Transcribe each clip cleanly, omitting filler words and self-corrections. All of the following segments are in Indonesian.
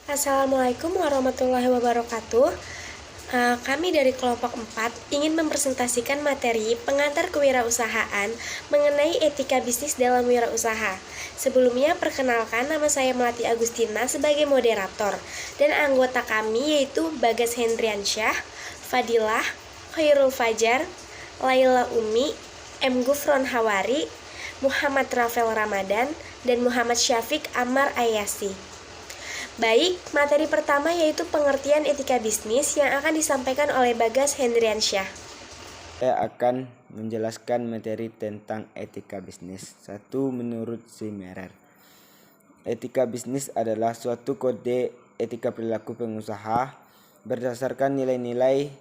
Assalamualaikum warahmatullahi wabarakatuh. Kami dari kelompok 4 ingin mempresentasikan materi pengantar kewirausahaan mengenai etika bisnis dalam wirausaha. Sebelumnya, perkenalkan, nama saya Melati Agustina sebagai moderator, dan anggota kami yaitu Bagas Hendriansyah, Fadilah, Khairul Fajar, Laila Umi, M. Gufron Hawari, Muhammad Rafael Ramadan, dan Muhammad Syafiq Amar Ayasi. Baik, materi pertama yaitu pengertian etika bisnis yang akan disampaikan oleh Bagas Hendriansyah. Saya akan menjelaskan materi tentang etika bisnis. 1. Menurut Zimmerer, etika bisnis adalah suatu kode etika perilaku pengusaha berdasarkan nilai-nilai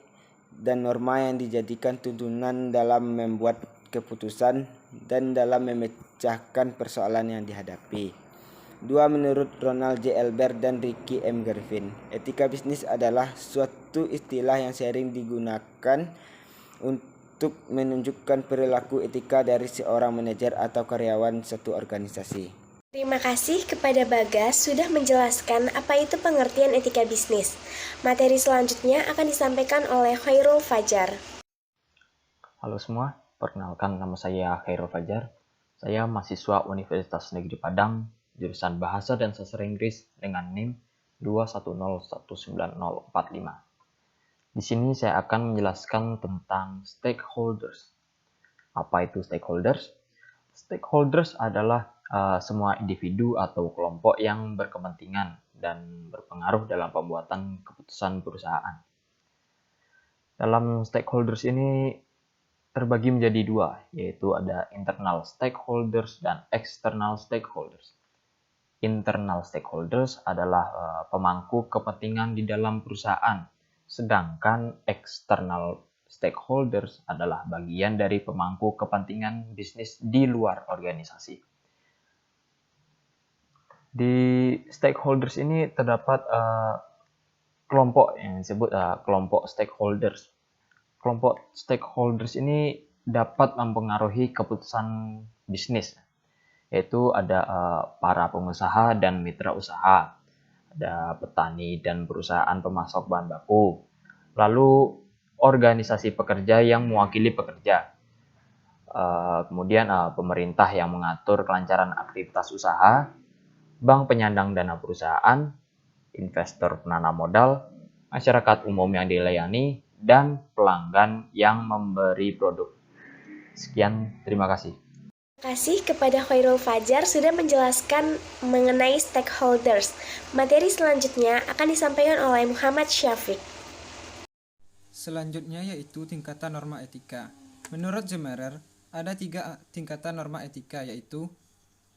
dan norma yang dijadikan tuntunan dalam membuat keputusan dan dalam memecahkan persoalan yang dihadapi. 2. Menurut Ronald J. Elbert dan Ricky M. Griffin, etika bisnis adalah suatu istilah yang sering digunakan untuk menunjukkan perilaku etika dari seorang manajer atau karyawan suatu organisasi. Terima kasih kepada Bagas sudah menjelaskan apa itu pengertian etika bisnis. Materi selanjutnya akan disampaikan oleh Khairul Fajar. Halo semua, perkenalkan nama saya Khairul Fajar. Saya mahasiswa Universitas Negeri Padang, jurusan Bahasa dan Sastra Inggris dengan NIM 2101945. Di sini saya akan menjelaskan tentang stakeholders. Apa itu stakeholders? Stakeholders adalah semua individu atau kelompok yang berkepentingan dan berpengaruh dalam pembuatan keputusan perusahaan. Dalam stakeholders ini terbagi menjadi dua, yaitu ada internal stakeholders dan external stakeholders. Internal stakeholders adalah pemangku kepentingan di dalam perusahaan, sedangkan external stakeholders adalah bagian dari pemangku kepentingan bisnis di luar organisasi. Di stakeholders ini terdapat kelompok yang disebut kelompok stakeholders. Kelompok stakeholders ini dapat mempengaruhi keputusan bisnis, yaitu ada para pengusaha dan mitra usaha, ada petani dan perusahaan pemasok bahan baku, lalu organisasi pekerja yang mewakili pekerja, kemudian pemerintah yang mengatur kelancaran aktivitas usaha, bank penyandang dana perusahaan, investor penanam modal, masyarakat umum yang dilayani, dan pelanggan yang memberi produk. Sekian, terima kasih. Terima kasih kepada Khairul Fajar sudah menjelaskan mengenai stakeholders. Materi selanjutnya akan disampaikan oleh Muhammad Syafiq. Selanjutnya yaitu tingkatan norma etika. Menurut Zimmerer, ada 3 tingkatan norma etika, yaitu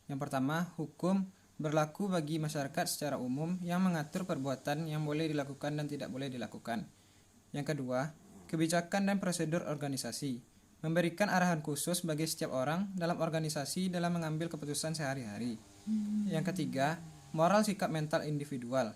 yang pertama, hukum berlaku bagi masyarakat secara umum yang mengatur perbuatan yang boleh dilakukan dan tidak boleh dilakukan. Yang kedua, kebijakan dan prosedur organisasi, memberikan arahan khusus bagi setiap orang dalam organisasi dalam mengambil keputusan sehari-hari. Yang ketiga, moral sikap mental individual.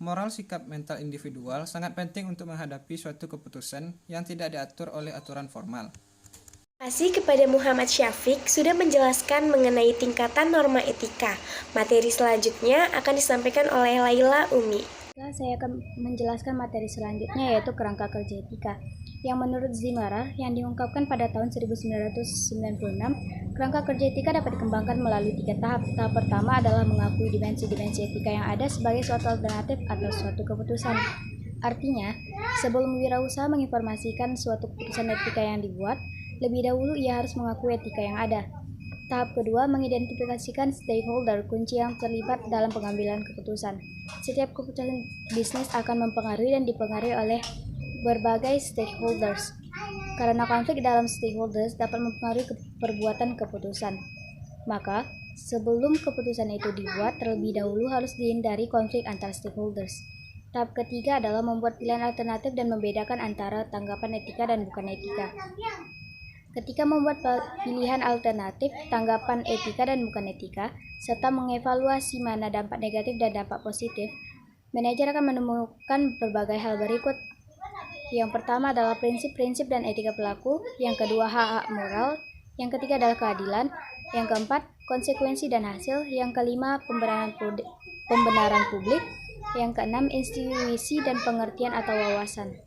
Moral sikap mental individual sangat penting untuk menghadapi suatu keputusan yang tidak diatur oleh aturan formal. Terima kasih kepada Muhammad Syafiq sudah menjelaskan mengenai tingkatan norma etika. Materi selanjutnya akan disampaikan oleh Laila Umi. Saya akan menjelaskan materi selanjutnya, yaitu kerangka kerja etika. Yang menurut Zimmerer yang diungkapkan pada tahun 1996, kerangka kerja etika dapat dikembangkan melalui 3 tahap. Tahap pertama adalah mengakui dimensi-dimensi etika yang ada sebagai suatu alternatif atau suatu keputusan. Artinya, sebelum wirausaha menginformasikan suatu keputusan etika yang dibuat, lebih dahulu ia harus mengakui etika yang ada. Tahap kedua, mengidentifikasikan stakeholder kunci yang terlibat dalam pengambilan keputusan. Setiap keputusan bisnis akan mempengaruhi dan dipengaruhi oleh berbagai stakeholders. Karena konflik dalam stakeholders dapat mempengaruhi perbuatan keputusan. Maka, sebelum keputusan itu dibuat, terlebih dahulu harus dihindari konflik antar stakeholders. Tahap ketiga adalah membuat pilihan alternatif dan membedakan antara tanggapan etika dan bukan etika. Ketika membuat pilihan alternatif, tanggapan etika dan bukan etika, serta mengevaluasi mana dampak negatif dan dampak positif, manajer akan menemukan berbagai hal berikut. Yang pertama adalah prinsip-prinsip dan etika pelaku, yang kedua hak-hak moral, yang ketiga adalah keadilan, yang keempat konsekuensi dan hasil, yang kelima pembenaran publik, Yang keenam, intuisi dan pengertian atau wawasan.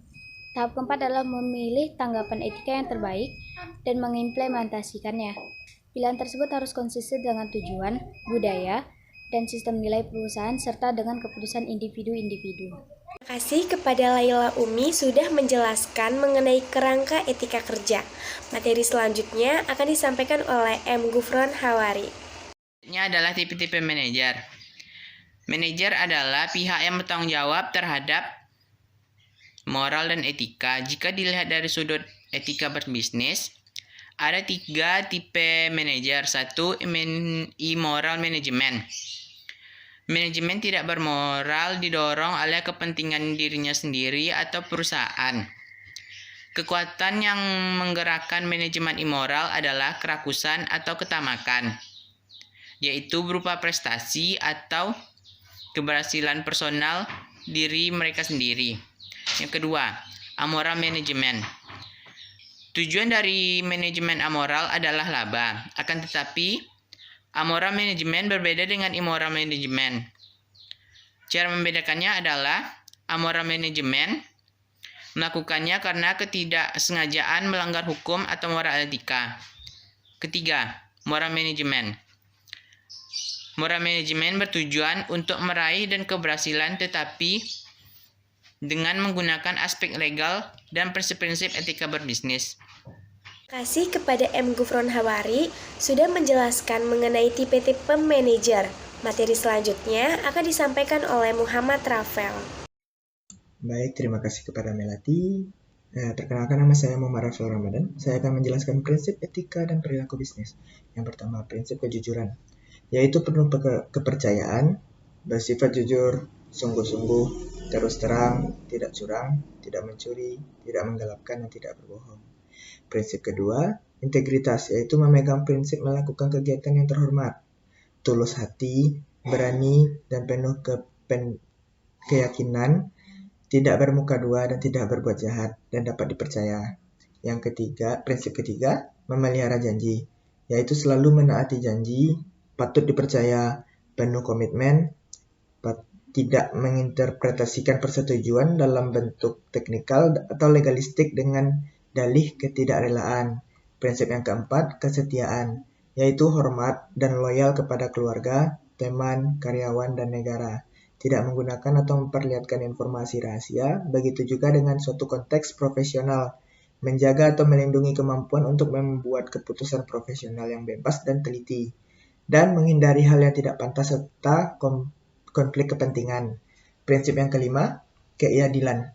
Tahap keempat adalah memilih tanggapan etika yang terbaik dan mengimplementasikannya. Pilihan tersebut harus konsisten dengan tujuan, budaya, dan sistem nilai perusahaan serta dengan keputusan individu-individu. Terima kasih kepada Laila Umi sudah menjelaskan mengenai kerangka etika kerja. Materi selanjutnya akan disampaikan oleh M. Gufron Hawari. Ini adalah tipe-tipe manajer. Manajer adalah pihak yang bertanggung jawab terhadap moral dan etika. Jika dilihat dari sudut etika berbisnis, ada 3 tipe manajer. 1, immoral management. Manajemen tidak bermoral didorong oleh kepentingan dirinya sendiri atau perusahaan. Kekuatan yang menggerakkan manajemen immoral adalah kerakusan atau ketamakan, yaitu berupa prestasi atau keberhasilan personal diri mereka sendiri. Yang kedua, amoral management. Tujuan dari manajemen amoral adalah laba. Akan tetapi, amoral management berbeda dengan immoral management. Cara membedakannya adalah amoral management melakukannya karena ketidaksengajaan melanggar hukum atau moral etika. Ketiga, moral management. Moral management bertujuan untuk meraih dan keberhasilan tetapi dengan menggunakan aspek legal dan prinsip-prinsip etika berbisnis. Terima kasih kepada M. Gufron Hawari sudah menjelaskan mengenai tipe-tipe manajer. Materi selanjutnya akan disampaikan oleh Muhammad Rafael. Baik, terima kasih kepada Melati. Perkenalkan, nama saya Muhammad Rafael Ramadan. Saya akan menjelaskan prinsip etika dan perilaku bisnis. Yang pertama, prinsip kejujuran, yaitu penuh kepercayaan, bersifat jujur, sungguh-sungguh, terus terang, tidak curang, tidak mencuri, tidak menggelapkan, dan tidak berbohong. Prinsip kedua, integritas, yaitu memegang prinsip melakukan kegiatan yang terhormat, tulus hati, berani, dan penuh keyakinan, tidak bermuka dua dan tidak berbuat jahat, dan dapat dipercaya. Yang ketiga, prinsip ketiga, memelihara janji, yaitu selalu menaati janji, patut dipercaya, penuh komitmen, tidak menginterpretasikan persetujuan dalam bentuk teknikal atau legalistik dengan dalih ketidakrelaan. Prinsip yang keempat, kesetiaan, yaitu hormat dan loyal kepada keluarga, teman, karyawan, dan negara. Tidak menggunakan atau memperlihatkan informasi rahasia, begitu juga dengan suatu konteks profesional. Menjaga atau melindungi kemampuan untuk membuat keputusan profesional yang bebas dan teliti. Dan menghindari hal yang tidak pantas serta konflik kepentingan. Prinsip yang kelima, keadilan,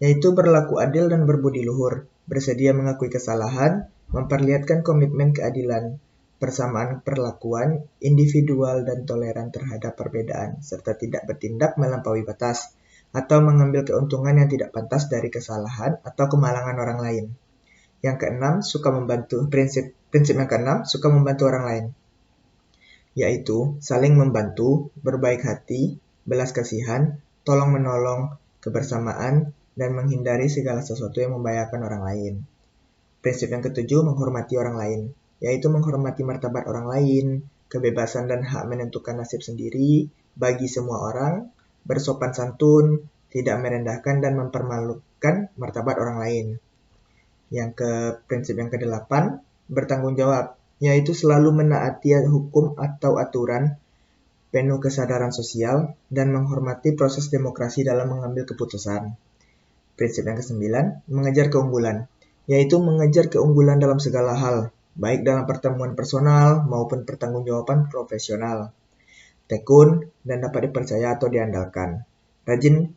yaitu berlaku adil dan berbudi luhur, bersedia mengakui kesalahan, memperlihatkan komitmen keadilan, persamaan perlakuan, individual dan toleran terhadap perbedaan, serta tidak bertindak melampaui batas, atau mengambil keuntungan yang tidak pantas dari kesalahan atau kemalangan orang lain. Yang keenam, prinsip yang keenam, suka membantu orang lain, yaitu saling membantu, berbaik hati, belas kasihan, tolong menolong, kebersamaan, dan menghindari segala sesuatu yang membahayakan orang lain. Prinsip yang ketujuh, menghormati orang lain, yaitu menghormati martabat orang lain, kebebasan dan hak menentukan nasib sendiri bagi semua orang, bersopan santun, tidak merendahkan dan mempermalukan martabat orang lain. Prinsip yang kedelapan, bertanggung jawab, yaitu selalu menaati hukum atau aturan, penuh kesadaran sosial, dan menghormati proses demokrasi dalam mengambil keputusan. Prinsip yang kesembilan, mengejar keunggulan, yaitu mengejar keunggulan dalam segala hal, baik dalam pertemuan personal maupun pertanggungjawaban profesional. Tekun dan dapat dipercaya atau diandalkan. Rajin,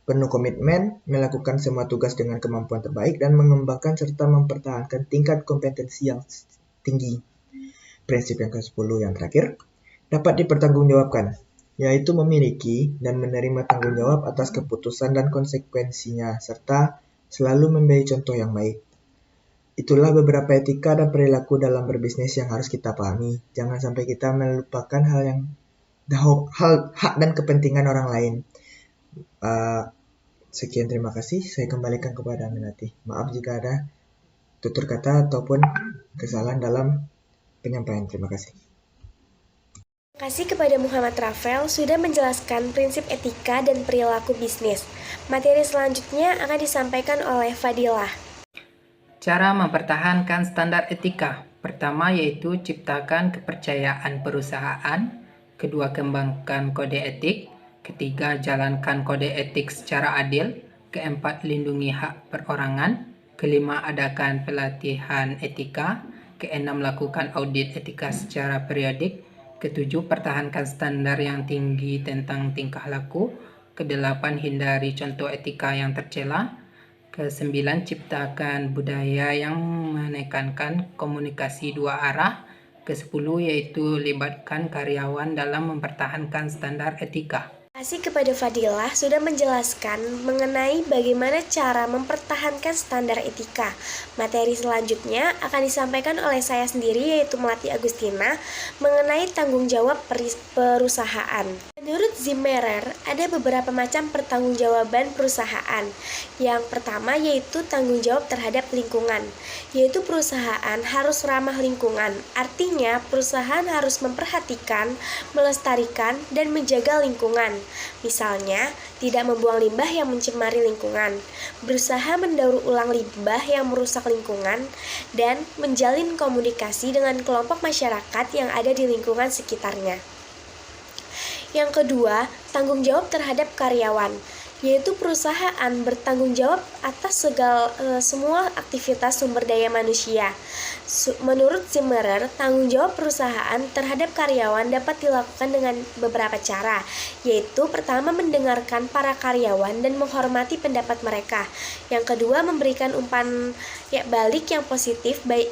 penuh komitmen, melakukan semua tugas dengan kemampuan terbaik dan mengembangkan serta mempertahankan tingkat kompetensi yang tinggi. Prinsip yang ke-10 yang terakhir, dapat dipertanggungjawabkan, yaitu memiliki dan menerima tanggung jawab atas keputusan dan konsekuensinya, serta selalu memberi contoh yang baik. Itulah beberapa etika dan perilaku dalam berbisnis yang harus kita pahami. Jangan sampai kita melupakan hak dan kepentingan orang lain. Sekian, terima kasih. Saya kembalikan kepada Melati. Maaf jika ada tutur kata ataupun kesalahan dalam penyampaian. Terima kasih. Terima kasih kepada Muhammad Rafael sudah menjelaskan prinsip etika dan perilaku bisnis. Materi selanjutnya akan disampaikan oleh Fadilah. Cara mempertahankan standar etika. Pertama yaitu ciptakan kepercayaan perusahaan. Kedua, kembangkan kode etik. Ketiga, jalankan kode etik secara adil. Keempat, lindungi hak perorangan. Kelima, adakan pelatihan etika. Keenam, lakukan audit etika secara periodik. Ketujuh, pertahankan standar yang tinggi tentang tingkah laku. Kedelapan, hindari contoh etika yang tercela. Kesembilan, ciptakan budaya yang menekankan komunikasi dua arah. Kesepuluh, yaitu libatkan karyawan dalam mempertahankan standar etika. Terima kasih kepada Fadilah sudah menjelaskan mengenai bagaimana cara mempertahankan standar etika. Materi selanjutnya akan disampaikan oleh saya sendiri yaitu Melati Agustina mengenai tanggung jawab perusahaan. Menurut Zimmerer, ada beberapa macam pertanggungjawaban perusahaan. Yang pertama yaitu tanggung jawab terhadap lingkungan, yaitu perusahaan harus ramah lingkungan. Artinya, perusahaan harus memperhatikan, melestarikan, dan menjaga lingkungan. Misalnya, tidak membuang limbah yang mencemari lingkungan, berusaha mendaur ulang limbah yang merusak lingkungan, dan menjalin komunikasi dengan kelompok masyarakat yang ada di lingkungan sekitarnya. Yang kedua, tanggung jawab terhadap karyawan, yaitu perusahaan bertanggung jawab atas semua aktivitas sumber daya manusia. Menurut Zimmerer, tanggung jawab perusahaan terhadap karyawan dapat dilakukan dengan beberapa cara, yaitu pertama, mendengarkan para karyawan dan menghormati pendapat mereka. Yang kedua, memberikan umpan balik yang positif, baik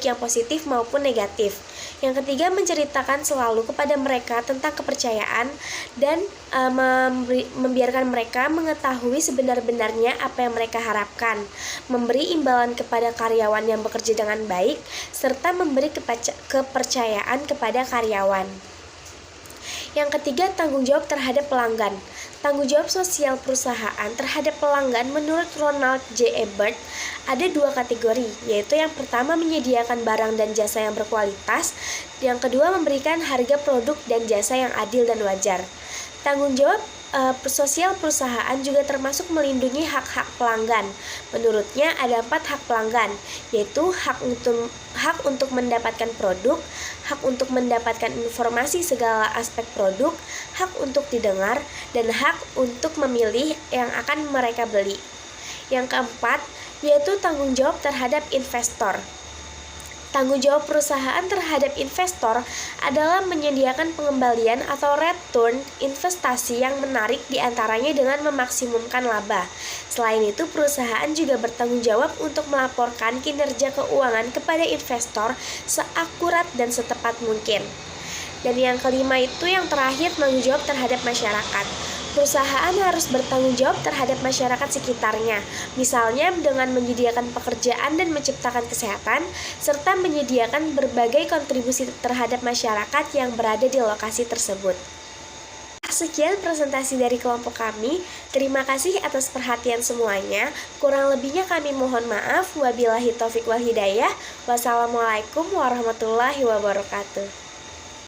yang positif maupun negatif. Yang ketiga, menceritakan selalu kepada mereka tentang kepercayaan dan membiarkan mereka mengetahui sebenar-benarnya apa yang mereka harapkan, memberi imbalan kepada karyawan yang bekerja dengan baik, serta memberi kepercayaan kepada karyawan. Yang ketiga, tanggung jawab terhadap pelanggan. Tanggung jawab sosial perusahaan terhadap pelanggan menurut Ronald J. Ebert ada dua kategori, yaitu yang pertama menyediakan barang dan jasa yang berkualitas, yang kedua memberikan harga produk dan jasa yang adil dan wajar. Tanggung jawab sosial perusahaan juga termasuk melindungi hak-hak pelanggan. Menurutnya ada 4 hak pelanggan, yaitu hak untuk mendapatkan produk, hak untuk mendapatkan informasi segala aspek produk, hak untuk didengar, dan hak untuk memilih yang akan mereka beli. Yang keempat, yaitu tanggung jawab terhadap investor. Tanggung jawab perusahaan terhadap investor adalah menyediakan pengembalian atau return investasi yang menarik diantaranya dengan memaksimumkan laba. Selain itu, perusahaan juga bertanggung jawab untuk melaporkan kinerja keuangan kepada investor seakurat dan setepat mungkin. Dan yang kelima itu yang terakhir, tanggung jawab terhadap masyarakat. Perusahaan harus bertanggung jawab terhadap masyarakat sekitarnya, misalnya dengan menyediakan pekerjaan dan menciptakan kesehatan, serta menyediakan berbagai kontribusi terhadap masyarakat yang berada di lokasi tersebut. Sekian presentasi dari kelompok kami. Terima kasih atas perhatian semuanya. Kurang lebihnya kami mohon maaf. Wabillahi taufiq wal hidayah. Wassalamualaikum warahmatullahi wabarakatuh.